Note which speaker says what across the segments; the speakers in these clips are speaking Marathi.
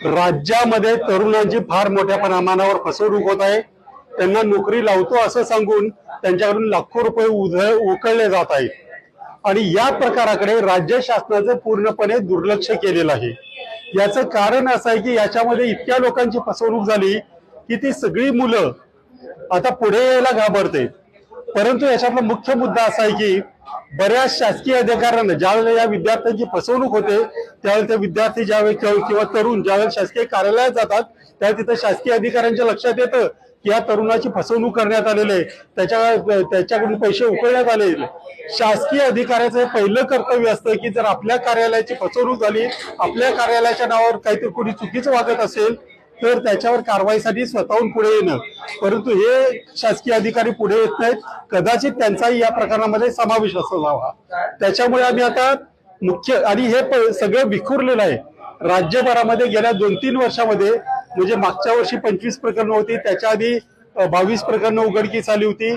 Speaker 1: राज्यामध्ये तरुणांची फार मोठ्या प्रमाणावर फसवणूक होत आहे। त्यांना नोकरी लावतो असं सांगून त्यांच्याकडून लाखो रुपये उकळले जात आहेत आणि या प्रकाराकडे राज्य शासनाचं पूर्णपणे दुर्लक्ष केलेलं आहे। याचं कारण असं आहे की याच्यामध्ये इतक्या लोकांची फसवणूक झाली की ती सगळी मुलं आता पुढे यायला घाबरते। परंतु याच्यातला मुख्य मुद्दा असा आहे की बऱ्याच शासकीय अधिकाऱ्यांना ज्यावेळेला या विद्यार्थ्यांची फसवणूक होते त्यावेळेला ते विद्यार्थी ज्यावेळेस किंवा तरुण ज्यावेळेस शासकीय कार्यालयात जातात त्यावेळेला तिथे शासकीय अधिकाऱ्यांच्या लक्षात येतं की या तरुणाची फसवणूक करण्यात आलेली आहे, त्याच्याकडून पैसे उकळण्यात आले। शासकीय अधिकाऱ्याचं पहिलं कर्तव्य असतं की जर आपल्या कार्यालयाची फसवणूक झाली, आपल्या कार्यालयाच्या नावावर काहीतरी कोणी चुकीचं वागत असेल तर त्याच्यावर कारवाईसाठी स्वतःहून पुढे येणं। परंतु हे शासकीय अधिकारी पुढे येत नाहीत। कदाचित त्यांचाही या प्रकरणामध्ये समावेश असावा। त्याच्यामुळे आम्ही आता मुख्य आणि हे सगळं विखुरलेलं आहे राज्यभरामध्ये। गेल्या 2-3 वर्षामध्ये म्हणजे मागच्या वर्षी 25 प्रकरणं होती, त्याच्या आधी 22 प्रकरणं उघडकीस आली होती,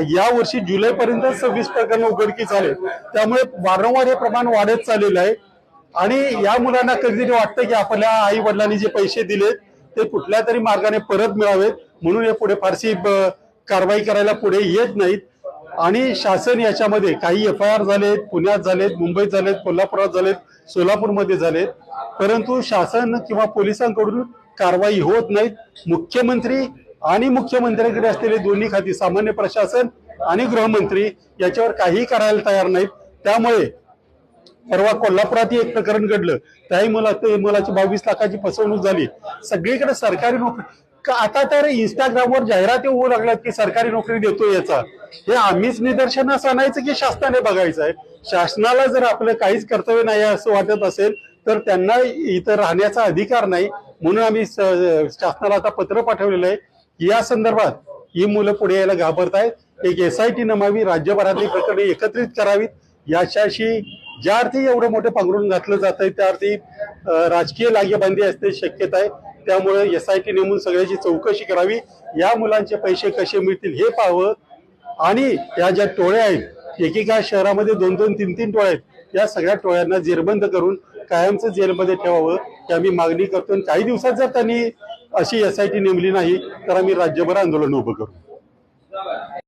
Speaker 1: या वर्षी जुलैपर्यंत 26 प्रकरणं उघडकीस आले। त्यामुळे वारंवार हे प्रमाण वाढत चाललेलं आहे आणि या मुलांना कधीतरी वाटतं की आपल्या आई वडिलांनी जे पैसे दिलेत ते कुठल्या तरी मार्गाने परत मिळावेत, म्हणून हे पुढे फारशी कारवाई करायला पुढे येत नाहीत। आणि शासन याच्यामध्ये काही FIR झालेत, पुण्यात झालेत, मुंबईत झालेत, कोल्हापुरात झालेत, सोलापूरमध्ये झालेत, परंतु शासन किंवा पोलिसांकडून कारवाई होत नाहीत। मुख्यमंत्री आणि मुख्यमंत्र्यांकडे असलेले दोन्ही खाती सामान्य प्रशासन आणि गृहमंत्री याच्यावर काही करायला तयार नाहीत। त्यामुळे परवा कोल्हापुरात एक प्रकरण घडलं, त्याही मुलाची 22 लाखाची फसवणूक झाली। सगळीकडे सरकारी नोकरी, आता तर इंस्टाग्रामवर जाहिराती होऊ लागल्यात की सरकारी नोकरी देतो याचा। हे आम्हीच निदर्शनास आणायचं की शासनाने बघायचं आहे? शासनाला जर आपलं काहीच कर्तव्य नाही असं वाटत असेल तर त्यांना इथं राहण्याचा अधिकार नाही। म्हणून आम्ही शासनाला आता पत्र पाठवलेलं आहे की या संदर्भात ही मुलं पुढे यायला घाबरत आहेत, एक SIT नमावी, राज्यभरातली प्रकरणे एकत्रित करावीत। याच्याशी ज्या अर्थी एवढं मोठं पांघरून घातलं जात आहे त्या अर्थी राजकीय लागेबांधी असते शक्यता आहे। त्यामुळे SIT नेमून सगळ्याची चौकशी करावी, या मुलांचे पैसे कसे मिळतील हे पाहावं आणि या ज्या टोळ्या आहेत, एकेका शहरामध्ये 2-2, 3-3 टोळ्या आहेत, या सगळ्या टोळ्यांना जेरबंद करून कायमचं जेलमध्ये ठेवावं ही आम्ही मागणी करतो। काही दिवसात जर त्यांनी अशी SIT नेमली नाही तर आम्ही राज्यभर आंदोलन उभं करू।